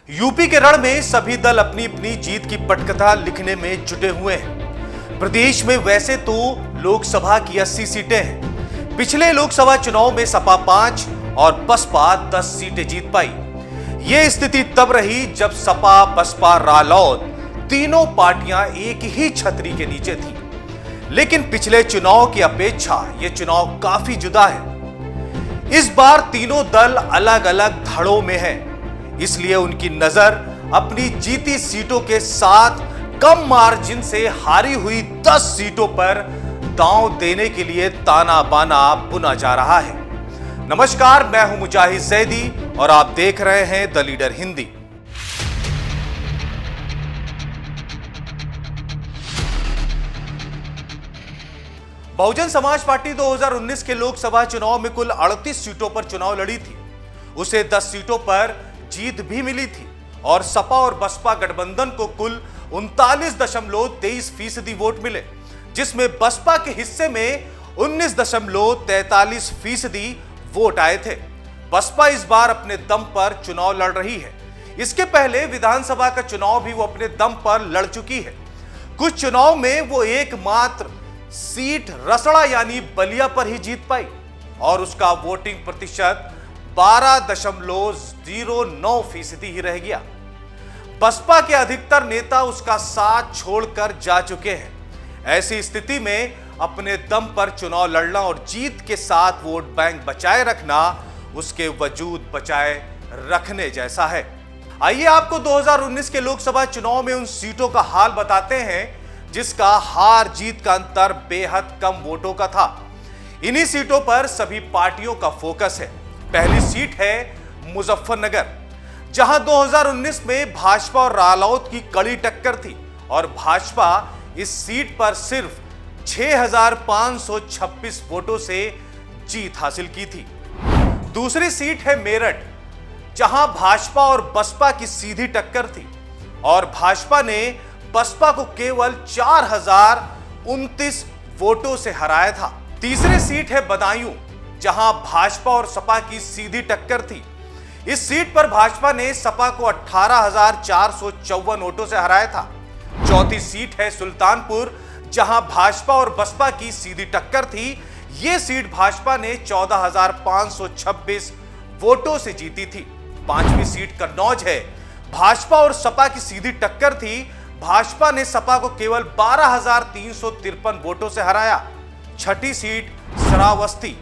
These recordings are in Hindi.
यूपी के रण में सभी दल अपनी अपनी जीत की पटकथा लिखने में जुटे हुए हैं। प्रदेश में वैसे तो लोकसभा की 80 सीटें हैं। पिछले लोकसभा चुनाव में सपा 5 और बसपा 10 सीटें जीत पाई। यह स्थिति तब रही जब सपा, बसपा, रालोद तीनों पार्टियां एक ही छतरी के नीचे थी। लेकिन पिछले चुनाव की अपेक्षा यह चुनाव काफी जुदा है। इस बार तीनों दल अलग अलग धड़ों में हैं। इसलिए उनकी नजर अपनी जीती सीटों के साथ कम मार्जिन से हारी हुई 10 सीटों पर दांव देने के लिए ताना बाना बुना जा रहा है। नमस्कार, मैं हूं मुजाहिद जैदी और आप देख रहे हैं the leader Hindi. Bahujan Samaj party 2019 के लोकसभा चुनाव में कुल 38 सीटों पर चुनाव लड़ी थी। उसे 10 सीटों पर जीत भी मिली थी और सपा और बसपा गठबंधन को कुल 39.23% वोट मिले, जिसमें बसपा के हिस्से में 19.43% वोट आए थे। बसपा इस बार अपने दम पर चुनाव लड़ रही है। इसके पहले विधानसभा का चुनाव भी वो अपने दम पर लड़ चुकी है। कुछ चुनाव में वो एकमात्र सीट रसड़ा यानी बलिया पर ही जीत पाई और उसका वोटिंग प्रतिशत 12.09% ही रह गया। बसपा के अधिकतर नेता उसका साथ छोड़कर जा चुके हैं। ऐसी स्थिति में अपने दम पर चुनाव लड़ना और जीत के साथ वोट बैंक बचाए रखना उसके वजूद बचाए रखने जैसा है। आइए आपको 2019 के लोकसभा चुनाव में उन सीटों का हाल बताते हैं जिसका हार जीत का अंतर बेहद कम वोटों का था। इन्हीं सीटों पर सभी पार्टियों का फोकस है। पहली सीट है मुजफ्फरनगर, जहां 2019 में भाजपा और रालोद की कड़ी टक्कर थी और भाजपा इस सीट पर सिर्फ 6,526 वोटों से जीत हासिल की थी। दूसरी सीट है मेरठ, जहां भाजपा और बसपा की सीधी टक्कर थी और भाजपा ने बसपा को केवल 4,029 वोटों से हराया था। तीसरी सीट है बदायूं, जहां भाजपा और सपा की सीधी टक्कर थी। इस सीट पर भाजपा ने सपा को 18,454 वोटों से हराया था। चौथी सीट है सुल्तानपुर, जहां भाजपा और बसपा की सीधी टक्कर थी। यह सीट भाजपा ने 14,526 वोटों से जीती थी। पांचवी सीट कन्नौज है, भाजपा और सपा की सीधी टक्कर थी। भाजपा ने सपा को केवल 12,353 वोटों से हराया। छठी सीट श्रावस्ती,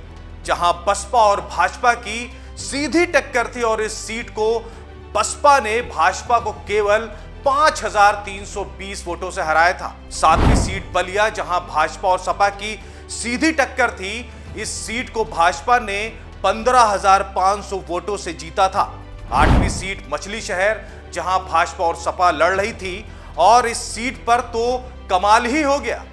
जहां बसपा और भाजपा की सीधी टक्कर थी और इस सीट को बसपा ने भाजपा को केवल 5,320 वोटों से हराया था। सातवीं सीट बलिया, जहां भाजपा और सपा की सीधी टक्कर थी। इस सीट को भाजपा ने 15,500 वोटों से जीता था। आठवीं सीट मछली शहर, जहां भाजपा और सपा लड़ रही थी और इस सीट पर तो कमाल ही हो गया।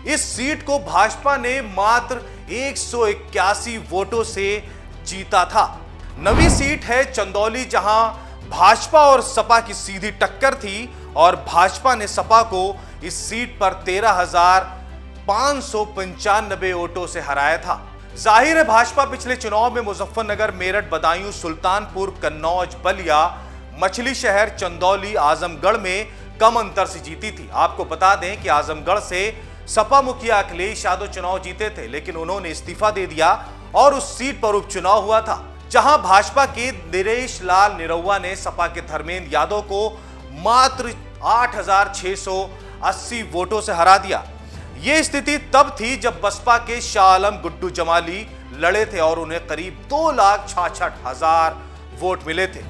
इस सीट को भाजपा ने मात्र 181 वोटों से जीता था। नवी सीट है चंदौली, जहां भाजपा और सपा की सीधी टक्कर थी और भाजपा ने सपा को इस सीट पर 13,595 वोटों से हराया था। जाहिर है भाजपा पिछले चुनाव में मुजफ्फरनगर, मेरठ, बदायूं, सुल्तानपुर, कन्नौज, बलिया, मछली शहर, चंदौली, आजमगढ़ में कम अंतर से जीती थी। आपको बता दें कि आजमगढ़ से सपा मुखिया अखिलेश यादव चुनाव जीते थे, लेकिन उन्होंने इस्तीफा दे दिया और उस सीट पर उपचुनाव हुआ था, जहां भाजपा के नरेश लाल निरहुआ ने सपा के धर्मेंद्र यादव को मात्र 8,680 वोटों से हरा दिया। यह स्थिति तब थी जब बसपा के शाह आलम गुड्डू जमाली लड़े थे और उन्हें करीब 2,66,000 वोट मिले थे।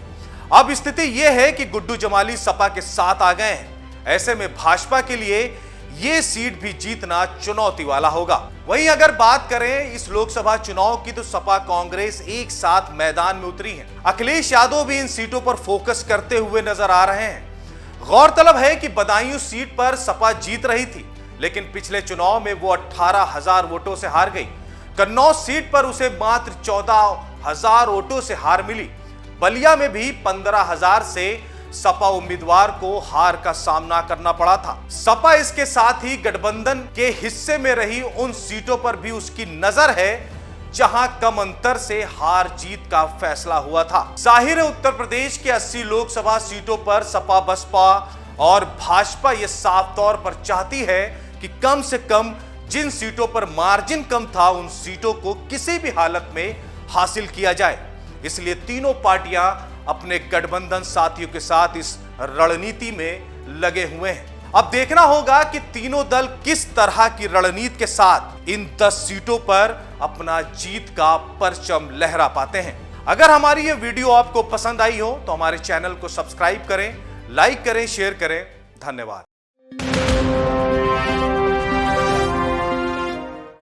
अब स्थिति यह है कि गुड्डू जमाली सपा के साथ आ गए हैं। ऐसे में भाजपा के लिए यह सीट भी जीतना चुनौती वाला होगा। वहीं अगर बात करें इस लोकसभा चुनाव की, तो सपा कांग्रेस एक साथ मैदान में उतरी है। अखिलेश यादव भी इन सीटों पर फोकस करते हुए नजर आ रहे हैं। गौरतलब है कि बदायूं सीट पर सपा जीत रही थी, लेकिन पिछले चुनाव में वो 18,000 वोटों से हार गई। कन्नौज सीट पर उसे मात्र 14,000 वोटों से हार मिली। बलिया में भी 15,000 से सपा उम्मीदवार को हार का सामना करना पड़ा था। सपा इसके साथ ही गठबंधन के हिस्से में रही उन सीटों पर भी उसकी नजर है जहां कम अंतर से हार जीत का फैसला हुआ था। जाहिर है उत्तर प्रदेश के 80 लोकसभा सीटों पर सपा, बसपा और भाजपा ये साफ तौर पर चाहती है कि कम से कम जिन सीटों पर मार्जिन कम था उन सीटों को किसी भी हालत में हासिल किया जाए। इसलिए तीनों पार्टियां अपने गठबंधन साथियों के साथ इस रणनीति में लगे हुए हैं। अब देखना होगा कि तीनों दल किस तरह की रणनीति के साथ इन 10 सीटों पर अपना जीत का परचम लहरा पाते हैं। अगर हमारी ये वीडियो आपको पसंद आई हो तो हमारे चैनल को सब्सक्राइब करें, लाइक करें, शेयर करें। धन्यवाद।